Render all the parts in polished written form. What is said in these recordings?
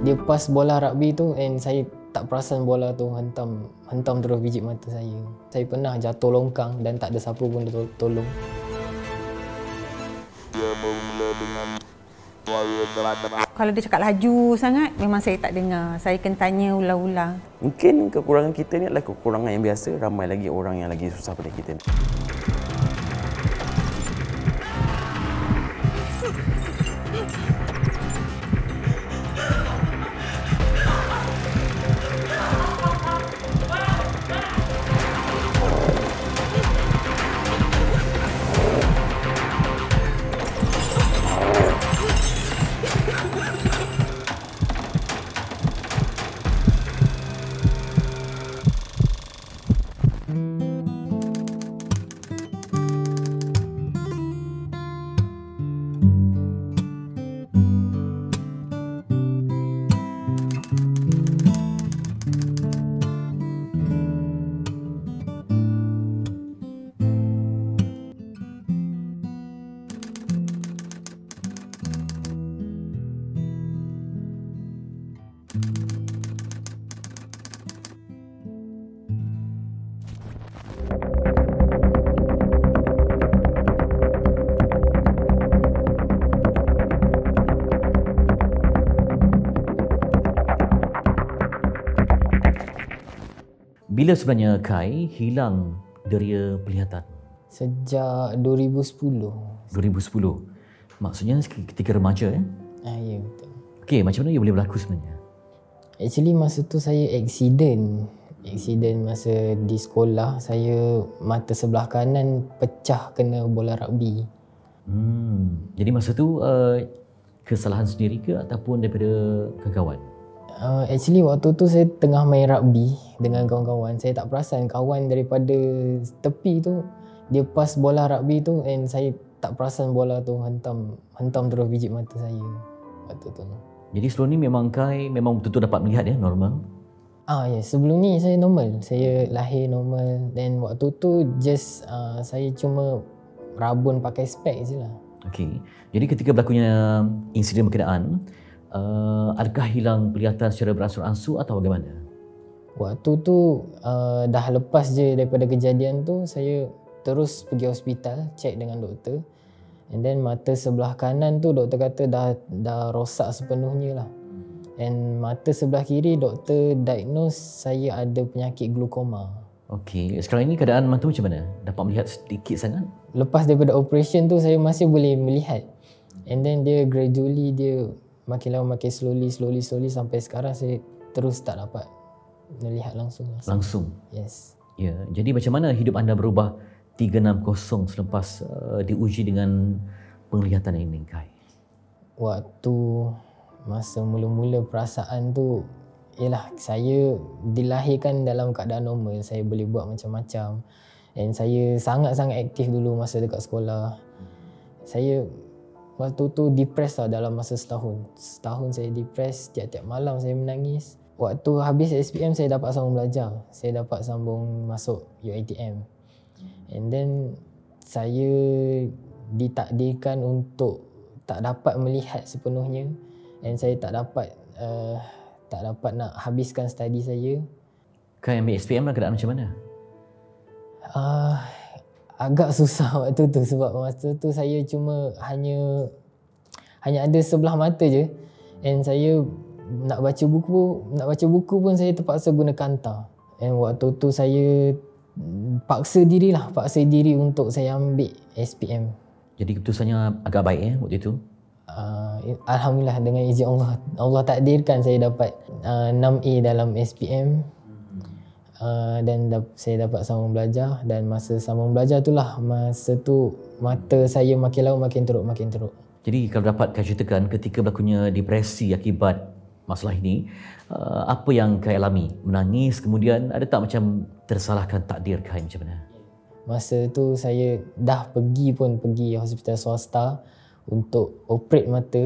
Dia pas bola rugby tu and saya tak perasan bola tu hentam terus biji mata saya. Saya pernah jatuh longkang dan tak ada siapa pun tolong. Dia bermula dengan suara terang-terang. Kalau dia cakap laju sangat, memang saya tak dengar. Saya kena tanya ulang-ulang. Mungkin kekurangan kita ni adalah kekurangan yang biasa. Ramai lagi orang yang lagi susah pada kita ni. Bila sebenarnya Kai hilang deria penglihatan? Sejak 2010. 2010. Maksudnya ketika remaja Ya, betul. Okey, macam mana ia boleh berlaku sebenarnya? Actually masa tu saya accident masa di sekolah. Saya mata sebelah kanan pecah kena bola rugby. Jadi masa tu kesalahan sendiri ke ataupun daripada kawan-kawan? Actually waktu tu saya tengah main rugby dengan kawan-kawan. Saya tak perasan kawan daripada tepi tu dia pas bola rugby tu and saya tak perasan bola tu hentam terus biji mata saya waktu tu. Jadi sebelum ni memang Kai memang betul-betul dapat melihat normal? Ya, sebelum ni saya normal. Saya lahir normal dan waktu tu just saya cuma rabun pakai spek je lah. Okey. Jadi ketika berlakunya insiden berkenaan, adakah hilang penglihatan secara beransur-ansur atau bagaimana? Waktu tu dah lepas je daripada kejadian tu, saya terus pergi hospital, check dengan doktor. And then mata sebelah kanan tu doktor kata dah rosak sepenuhnya lah. And mata sebelah kiri doktor diagnose saya ada penyakit glaukoma. Okey, sekarang ini keadaan mata macam mana? Dapat melihat sedikit sangat? Lepas daripada operation tu saya masih boleh melihat. And then dia gradually dia makin lama makin slowly sampai sekarang saya terus tak dapat melihat langsung. Langsung? Yes. Ya, jadi macam mana hidup anda berubah 360 selepas diuji dengan penglihatan ini, Kai? Waktu masa mula-mula perasaan tu ialah saya dilahirkan dalam keadaan normal. Saya boleh buat macam-macam. Dan saya sangat-sangat aktif dulu masa dekat sekolah. Saya waktu tu depressed lah dalam masa setahun. Setahun saya depressed, tiap-tiap malam saya menangis. Waktu habis SPM saya dapat sambung belajar. Saya dapat sambung masuk UiTM. And then saya ditakdirkan untuk tak dapat melihat sepenuhnya. And saya tak dapat nak habiskan study saya. Kai ambil SPM lah, keadaan macam mana? Agak susah waktu tu sebab masa tu saya cuma hanya ada sebelah mata je. And saya nak baca buku pun saya terpaksa guna kanta. And waktu tu saya paksa diri untuk saya ambil SPM. Jadi keputusannya agak baik waktu itu? Alhamdulillah dengan izin Allah takdirkan saya dapat 6A dalam SPM. Dan saya dapat sambung belajar. Dan masa sambung belajar itulah masa tu mata saya makin lama makin teruk. Jadi kalau dapat Kai ceritakan ketika berlakunya depresi akibat masalah ini, apa yang Kai alami? Menangis kemudian, ada tak macam tersalahkan takdir Kai macam mana? Masa tu saya dah pergi hospital swasta untuk operate mata.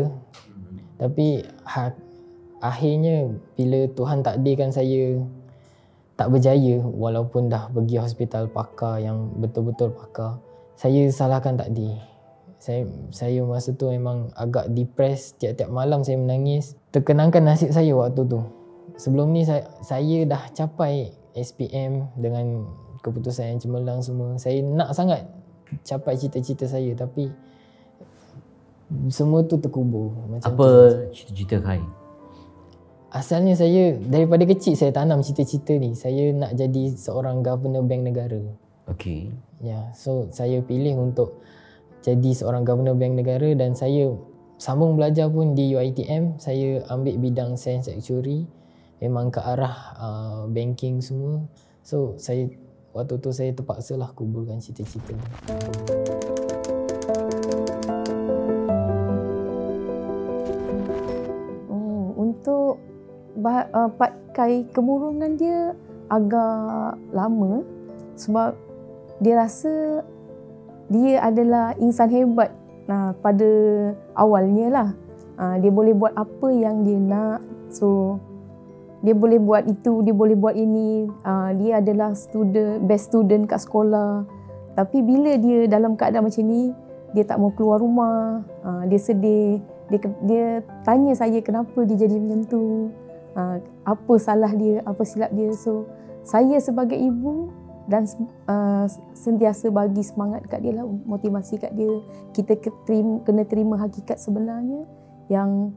Tapi akhirnya bila Tuhan takdirkan saya tak berjaya, walaupun dah pergi hospital pakar yang betul-betul pakar, saya salahkan takdir. Saya masa tu memang agak depressed, tiap-tiap malam saya menangis. Terkenangkan nasib saya waktu tu. Sebelum ni saya dah capai SPM dengan keputusan yang cemerlang semua. Saya nak sangat capai cita-cita saya, tapi semua tu terkubur. Macam Apa tu. cita-cita Khai? Asalnya saya daripada kecil saya tanam cita-cita ni. Saya nak jadi seorang governor bank negara. Okey. Ya, so saya pilih untuk jadi seorang governor bank negara dan saya sambung belajar pun di UiTM. Saya ambil bidang Science Actuary, memang ke arah banking semua. So saya waktu tu saya terpaksalah kuburkan cita-cita ni. Untuk pakai kemurungan dia agak lama sebab dia rasa dia adalah insan hebat pada awalnya lah. Dia boleh buat apa yang dia nak. So dia boleh buat itu, dia boleh buat ini. Dia adalah best student kat sekolah. Tapi bila dia dalam keadaan macam ni, dia tak mau keluar rumah, dia sedih. Dia tanya saya kenapa dia jadi macam tu, apa salah dia, apa silap dia. So saya sebagai ibu dan sentiasa bagi semangat kat dia lah, motivasi kat dia. Kita kena terima hakikat sebenarnya yang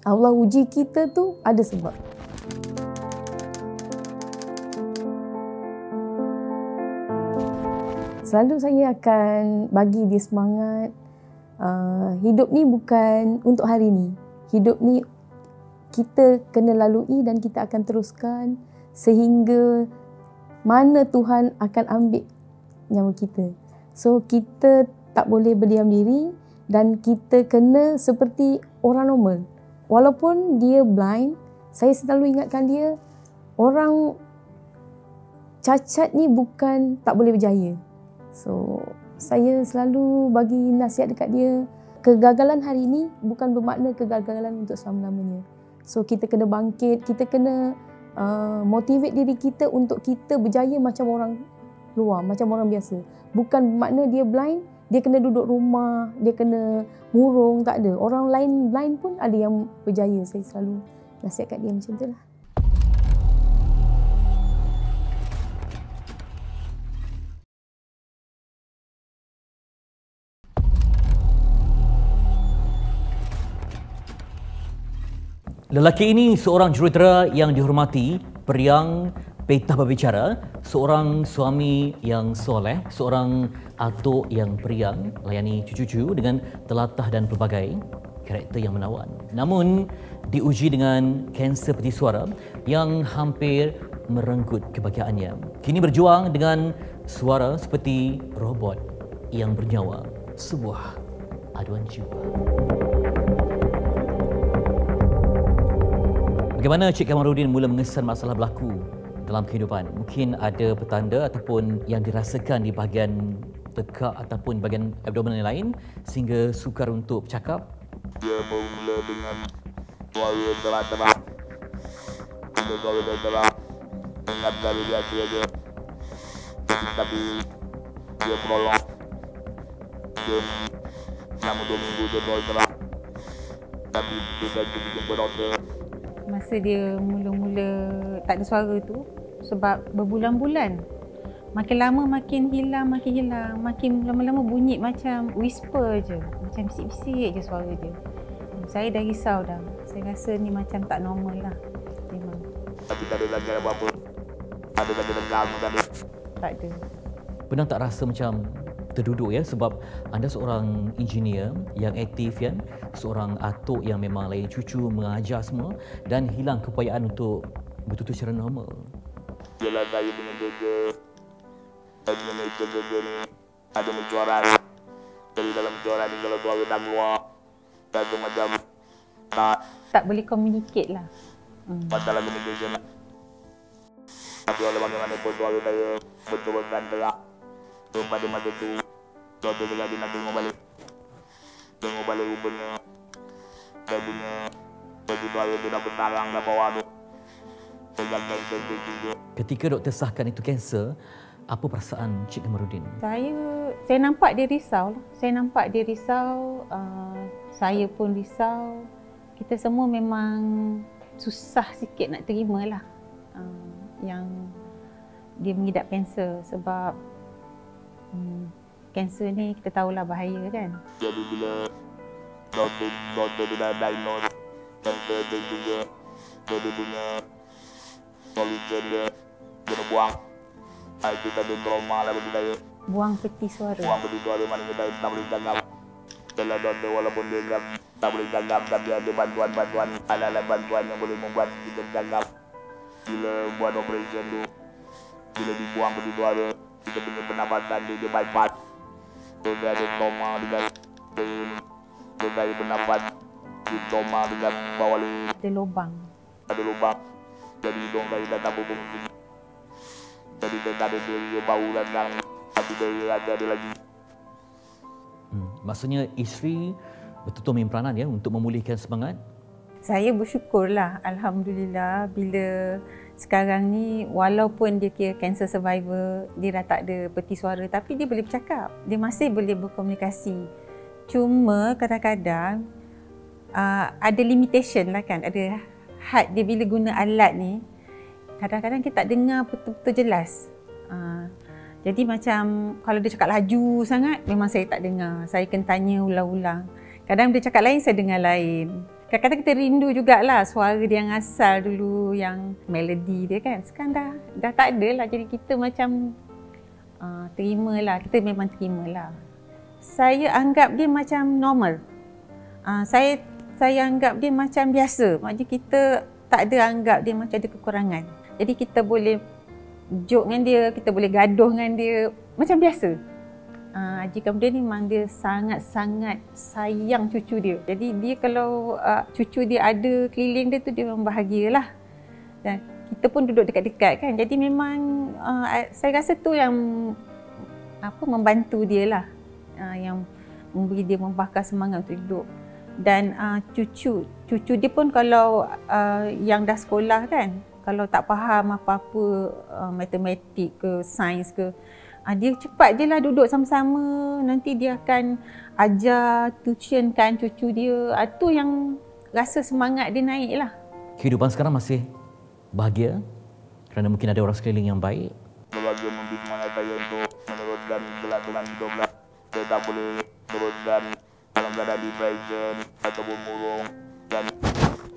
Allah uji kita tu ada sebab. Selalu saya akan bagi dia semangat. Hidup ni bukan untuk hari ni. Hidup ni kita kena lalui dan kita akan teruskan sehingga mana Tuhan akan ambil nyawa kita. So kita tak boleh berdiam diri dan kita kena seperti orang normal. Walaupun dia blind, saya selalu ingatkan dia, orang cacat ni bukan tak boleh berjaya. So saya selalu bagi nasihat dekat dia, kegagalan hari ini bukan bermakna kegagalan untuk selama-lamanya. So kita kena bangkit, kita kena motivate diri kita untuk kita berjaya macam orang luar, macam orang biasa. Bukan bermakna dia blind, dia kena duduk rumah, dia kena murung, tak ada. Orang lain blind pun ada yang berjaya. Saya selalu nasihat kat dia macam tu lah. Lelaki ini seorang jurutera yang dihormati, periang, petah berbicara, seorang suami yang soleh, seorang atuk yang periang, layani cucu-cucu dengan telatah dan pelbagai karakter yang menawan. Namun, diuji dengan kanser peti suara yang hampir merenggut kebahagiaannya. Kini berjuang dengan suara seperti robot yang bernyawa, sebuah aduan jiwa. Bagaimana Cik Kamarudin mula mengesan masalah berlaku dalam kehidupan? Mungkin ada petanda ataupun yang dirasakan di bahagian tekak ataupun bahagian abdomen yang lain sehingga sukar untuk bercakap? Dia bermula dengan suara terang-terang. Bila suara terang, ingat dari biasa saja. Tapi dia prolong. Dia selama 2 minggu dia suara terang. Tapi dia jumpa doktor. Masa dia mula-mula tak ada suara tu, sebab berbulan-bulan, makin lama makin hilang, makin lama-lama bunyi macam whisper je, macam bisik-bisik je suara dia. Saya dah risau dah, saya rasa ni macam tak normal lah memang. Tapi tak ada lagi apa-apa. Ada lagi tegang, tak ada. Tak ada. Pernah tak rasa macam terduduk ya, sebab anda seorang engineer yang aktif kan, seorang atuk yang memang layan cucu, mengajar semua dan hilang keupayaan untuk betul-betul secara normal. Yalah saya punya kerja, saya punya nature kerja ni ada mencuaran. Jadi dalam mencuaran ni kalau suara tak keluar, saya macam Tak boleh communicate lah. masalah communication lah. Tapi oleh bagaimanapun suara saya betul-betul terak. So pada masa tu, doktor lagi nak tengok balik. Tengok balik rupanya saya punya baju suara tu dah bertarang dah bawah tu. Saya kanser tu juga. Ketika doktor sahkan itu kanser, apa perasaan Cik Kamarudin? Saya saya nampak dia risau. Saya nampak dia risau, saya pun risau. Kita semua memang susah sikit nak terima lah yang dia mengidap kanser, sebab kanser ni kita tahulah bahaya kan. Jadi bila doktor tu dah diagnose kanser dia juga, dia punya solution dia kena buang. Itu tadi trauma lah bagi saya. Buang peti suara. Buang peti suara mana kita tak boleh ganggam. Kalau doktor walaupun dia tak boleh ganggam, tapi ada bantuan-bantuan, ala-ala bantuan yang boleh membuat kita ganggam. Bila buat operation tu, bila dibuang peti suara, kita punya pernafasan dia bypass. So dia ada trauma dengan dia bernafas, dia trauma dengan bawah ni Ada lubang. ada lubang. Jadi hidung saya dah tak berfungsi. Jadi dia tak ada dia bau dan sekarang tapi dia ada lagi. Maksudnya isteri betul-betul main peranan ya untuk memulihkan semangat. Saya bersyukurlah, alhamdulillah, bila sekarang ni walaupun dia kira cancer survivor, dia dah tak ada peti suara, tapi dia boleh bercakap. Dia masih boleh berkomunikasi. Cuma kadang-kadang ada limitation lah kan, ada had dia bila guna alat ni. Kadang-kadang kita tak dengar betul-betul jelas. Jadi macam kalau dia cakap laju sangat, memang saya tak dengar. Saya kena tanya ulang-ulang. Kadang dia cakap lain, saya dengar lain. Kadang-kadang kita rindu jugalah suara dia yang asal dulu, yang melodi dia kan. Sekarang dah tak ada lah. Jadi kita macam terimalah. Kita memang terimalah. Saya anggap dia macam normal. Saya anggap dia macam biasa. Maksudnya kita tak ada anggap dia macam ada kekurangan. Jadi kita boleh joke dengan dia, kita boleh gaduh dengan dia macam biasa. Haji Kamdin ni memang dia sangat-sangat sayang cucu dia. Jadi dia kalau cucu dia ada keliling dia tu, dia memang bahagialah. Dan kita pun duduk dekat-dekat kan. Jadi memang saya rasa tu yang membantu dia lah. Yang memberi dia membakar semangat untuk hidup. Dan cucu dia pun kalau yang dah sekolah kan, kalau tak faham apa-apa matematik ke sains ke, dia cepat je lah duduk sama-sama. Nanti dia akan ajar, tuitionkan cucu dia. Tu yang rasa semangat dia naik lah. Kehidupan sekarang masih bahagia kerana mungkin ada orang sekeliling yang baik. Bahagia memberi semangat saya untuk meneruskan kelangsungan hidup lah. Saya tak boleh teruskan dalam keadaan depression ataupun murung. Dan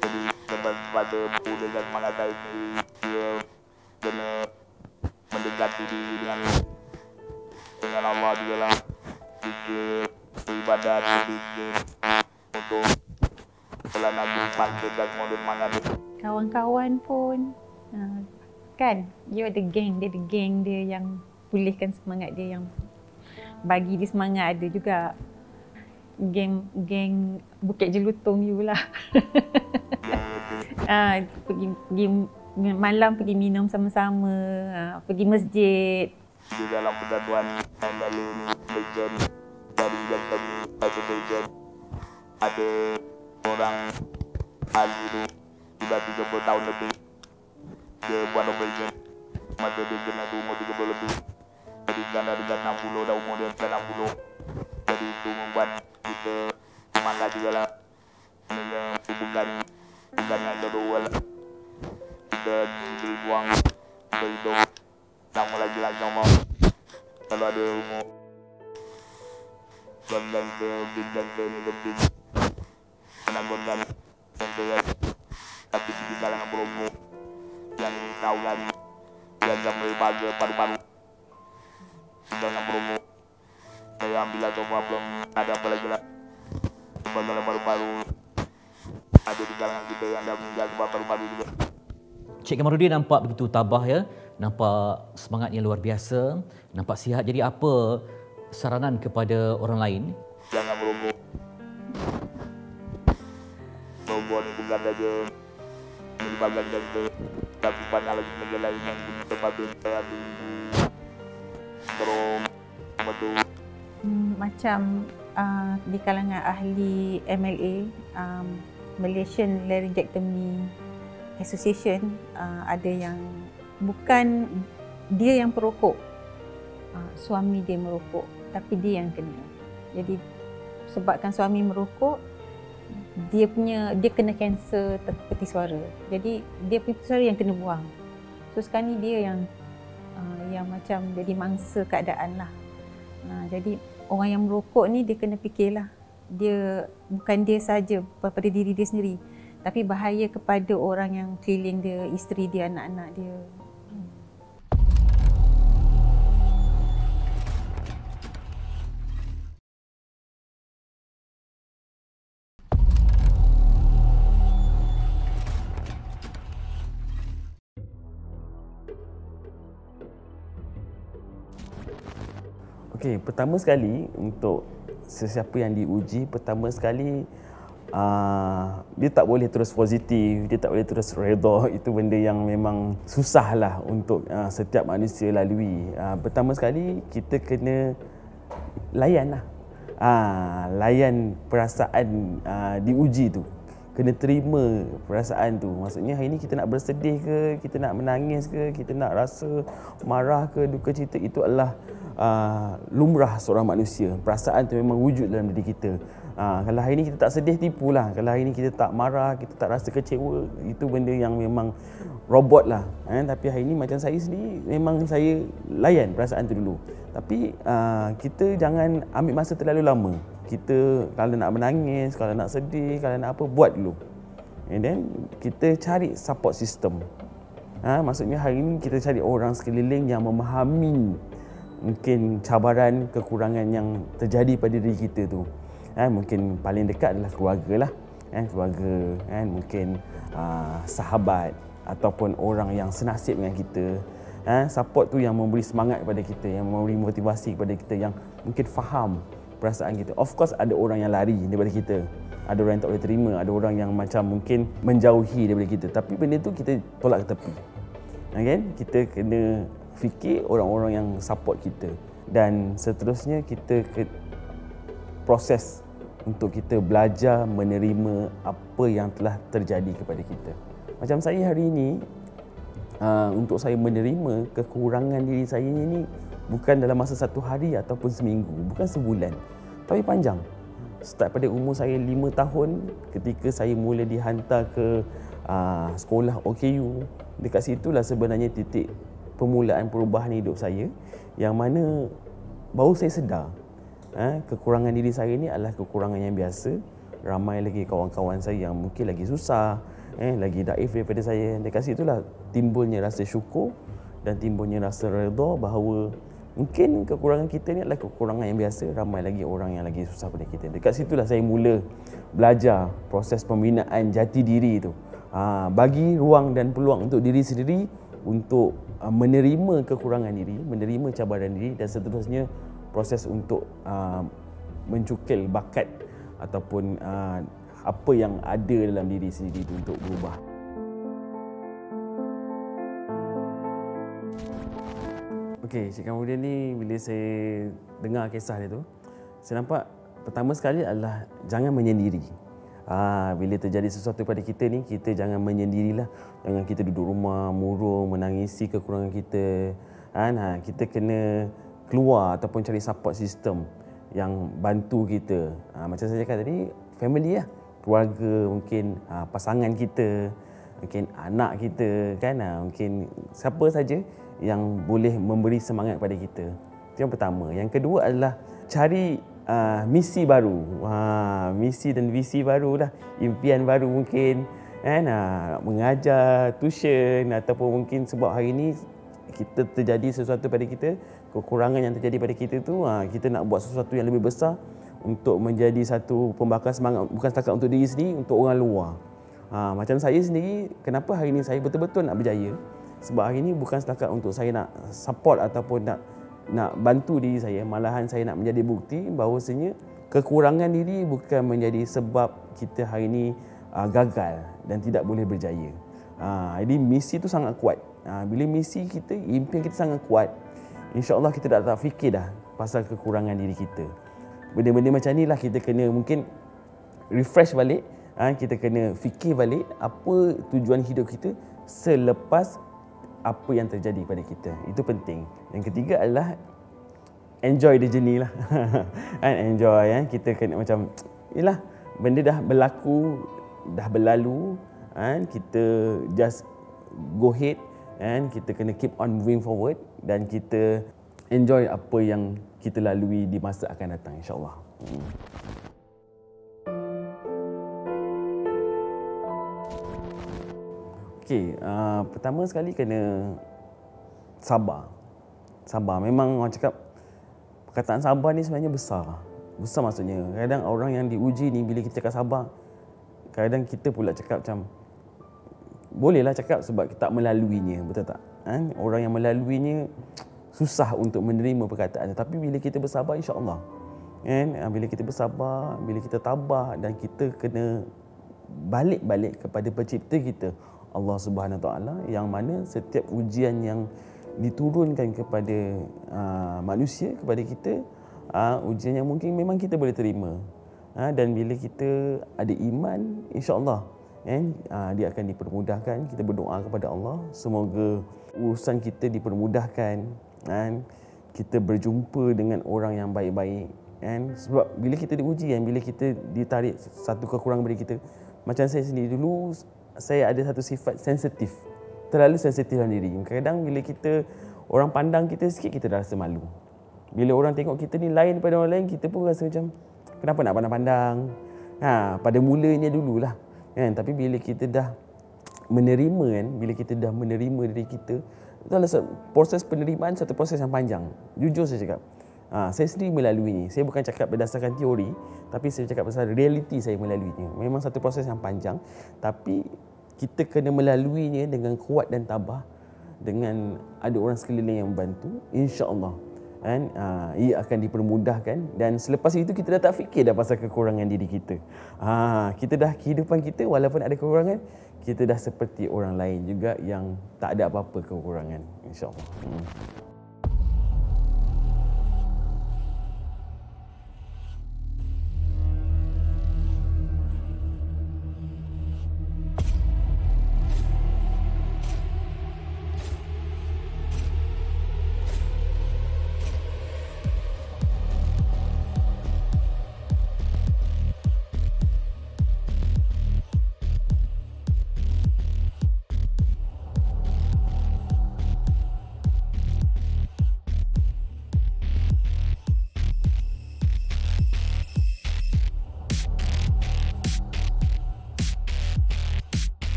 jadi semasa pulihkan semangat saya sendiri, dia kena mendekati diri dengan Allah juga lah. Fikir, beribadat, berfikir untuk pelan aku bangkitkan semua semangat. Kawan-kawan pun kan, dia ada geng dia yang pulihkan semangat dia, yang bagi dia semangat. Ada juga geng Bukit Jelutong you lah. Pergi malam, pergi minum sama-sama, pergi masjid. Di dalam persatuan lalu Malaysian dari yang kami Association ada orang ahli itu sudah 30 tahun lebih dia buat operation. Masa dia kena tu umur 30 lebih. Jadi sekarang dengan 60 dah, umur dia sekarang 60. Jadi itu membuat kita semangat juga lah. Sebenarnya bukan yang kedua lah. Kita diberi ruang untuk hidup sama lagi lah sama. Kalau ada umur dan ke ni lebih menanggungan dan tapi di kalangan perempuan yang tahu kan yang sampai bahagia paru-paru dengan promo. Saya ambil semua, belum ada apa lagi lah. Sebab paru-paru ada di kalangan kita yang dah meninggal sebab paru-paru juga. Cik Kamarudin nampak begitu tabah ya, nampak semangatnya luar biasa, nampak sihat. Jadi apa saranan kepada orang lain? Jangan merokok. Merokok ni bukan saja menyebabkan kanser, tapi banyak lagi benda lain yang menyebabkan saya terus betul. Macam di kalangan ahli MLA, Malaysian Laryngectomy Association, ada yang bukan dia yang perokok, suami dia merokok. tapi dia yang kena. Jadi sebabkan suami merokok, dia kena kanser peti suara. Jadi dia peti suara yang kena buang. So sekarang ni dia yang macam jadi mangsa keadaan lah. Jadi orang yang merokok ni dia kena fikirlah. Bukan dia saja pada diri dia sendiri, tapi bahaya kepada orang yang keliling dia, isteri dia, anak-anak dia. Okey, pertama sekali untuk sesiapa yang diuji, pertama sekali dia tak boleh terus positif, dia tak boleh terus redha. Itu benda yang memang susah lah untuk setiap manusia lalui. Pertama sekali kita kena layan lah. Layan perasaan diuji tu. Kena terima perasaan tu. Maksudnya hari ni kita nak bersedih ke, kita nak menangis ke, kita nak rasa marah ke, duka cita, itu adalah lumrah seorang manusia. Perasaan tu memang wujud dalam diri kita. Kalau hari ni kita tak sedih, tipulah. Kalau hari ni kita tak marah, kita tak rasa kecewa, itu benda yang memang robot lah. Tapi hari ni macam saya sendiri, memang saya layan perasaan tu dulu. Tapi kita jangan ambil masa terlalu lama. Kita kalau nak menangis, kalau nak sedih, kalau nak apa, buat dulu. And then kita cari support system. Maksudnya hari ni kita cari orang sekeliling yang memahami mungkin cabaran, kekurangan yang terjadi pada diri kita tu. Mungkin paling dekat adalah keluarga lah. Keluarga, mungkin sahabat ataupun orang yang senasib dengan kita. Support tu yang memberi semangat kepada kita, yang memberi motivasi kepada kita, yang mungkin faham perasaan kita. Of course ada orang yang lari daripada kita. Ada orang yang tak boleh terima, ada orang yang macam mungkin menjauhi daripada kita. Tapi benda tu kita tolak ke tepi. Kita kena fikir orang-orang yang support kita. Dan seterusnya kita proses untuk kita belajar menerima apa yang telah terjadi kepada kita. Macam saya hari ini, untuk saya menerima kekurangan diri saya ini bukan dalam masa 1 hari ataupun seminggu, bukan sebulan, tapi panjang. Start pada umur saya 5 tahun ketika saya mula dihantar ke sekolah OKU. Dekat situlah sebenarnya titik permulaan perubahan hidup saya, yang mana baru saya sedar kekurangan diri saya ini adalah kekurangan yang biasa. Ramai lagi kawan-kawan saya yang mungkin lagi susah, lagi daif daripada saya. Dekat situlah timbulnya rasa syukur dan timbulnya rasa redha bahawa mungkin kekurangan kita ni adalah kekurangan yang biasa. Ramai lagi orang yang lagi susah pada kita. Dekat situlah saya mula belajar proses pembinaan jati diri tu. Bagi ruang dan peluang untuk diri sendiri untuk menerima kekurangan diri, menerima cabaran diri, dan seterusnya proses untuk mencukil bakat ataupun apa yang ada dalam diri sendiri itu untuk berubah. Okey, kemudian ni bila saya dengar kisah dia tu, saya nampak pertama sekali adalah jangan menyendiri. Bila terjadi sesuatu pada kita ni, kita jangan menyendirilah. Jangan kita duduk rumah murung menangisi kekurangan kita. Kita kena keluar ataupun cari support system yang bantu kita. Macam saya cakap tadi, family lah, keluarga, mungkin pasangan kita, mungkin anak kita kan, mungkin siapa saja yang boleh memberi semangat pada kita. Itu yang pertama. Yang kedua adalah cari misi baru, misi dan visi baru lah, impian baru mungkin kan, mengajar, tuition, ataupun mungkin sebab hari ini kita terjadi sesuatu pada kita, kekurangan yang terjadi pada kita tu, kita nak buat sesuatu yang lebih besar untuk menjadi satu pembakar semangat, bukan setakat untuk diri sendiri, untuk orang luar. Macam saya sendiri, kenapa hari ini saya betul-betul nak berjaya? Sebab hari ini bukan setakat untuk saya nak support ataupun nak bantu diri saya, malahan saya nak menjadi bukti bahawasanya kekurangan diri bukan menjadi sebab kita hari ini gagal dan tidak boleh berjaya. Jadi misi itu sangat kuat. Bila misi kita, impian kita sangat kuat, insya-Allah kita tak fikir dah pasal kekurangan diri kita. Benda-benda macam ni lah kita kena mungkin refresh balik. Kita kena fikir balik apa tujuan hidup kita selepas apa yang terjadi pada kita. Itu penting. Yang ketiga adalah enjoy the journey lah. Kan enjoy kan. Kita kena macam yalah, benda dah berlaku, dah berlalu kan, kita just go ahead and kita kena keep on moving forward dan kita enjoy apa yang kita lalui di masa akan datang, insya-Allah. Okey, pertama sekali kena sabar. Sabar. Memang orang cakap perkataan sabar ni sebenarnya besar. Besar maksudnya. Kadang orang yang diuji ni bila kita cakap sabar, kadang kita pula cakap macam bolehlah cakap sebab kita tak melaluinya, betul tak? Orang yang melaluinya susah untuk menerima perkataan. Tapi bila kita bersabar, insya-Allah. Bila kita bersabar, bila kita tabah dan kita kena balik-balik kepada pencipta kita, Allah Subhanahu Wa Taala, yang mana setiap ujian yang diturunkan kepada manusia, kepada kita, ujian yang mungkin memang kita boleh terima. Dan bila kita ada iman, insya-Allah dia akan dipermudahkan. Kita berdoa kepada Allah semoga urusan kita dipermudahkan, kita berjumpa dengan orang yang baik-baik. Sebab bila kita diuji, bila kita ditarik satu kekurangan diri kita, macam saya sendiri dulu, saya ada satu sifat sensitif, terlalu sensitif dalam diri. Kadang bila kita, orang pandang kita sikit, kita dah rasa malu. Bila orang tengok kita ni lain daripada orang lain, kita pun rasa macam kenapa nak pandang-pandang. Pada mulanya dululah. Tapi bila kita dah menerima, bila kita dah menerima diri kita, itu adalah proses penerimaan, satu proses yang panjang. Jujur saya cakap, saya sendiri melaluinya. Saya bukan cakap berdasarkan teori, tapi saya cakap berdasarkan realiti saya melaluinya. Memang satu proses yang panjang, tapi kita kena melaluinya dengan kuat dan tabah, dengan ada orang sekeliling yang membantu, insya-Allah. Ia akan dipermudahkan, dan selepas itu kita dah tak fikir dah pasal kekurangan diri kita. Kita dah, kehidupan kita walaupun ada kekurangan, kita dah seperti orang lain juga yang tak ada apa-apa kekurangan, insya-Allah.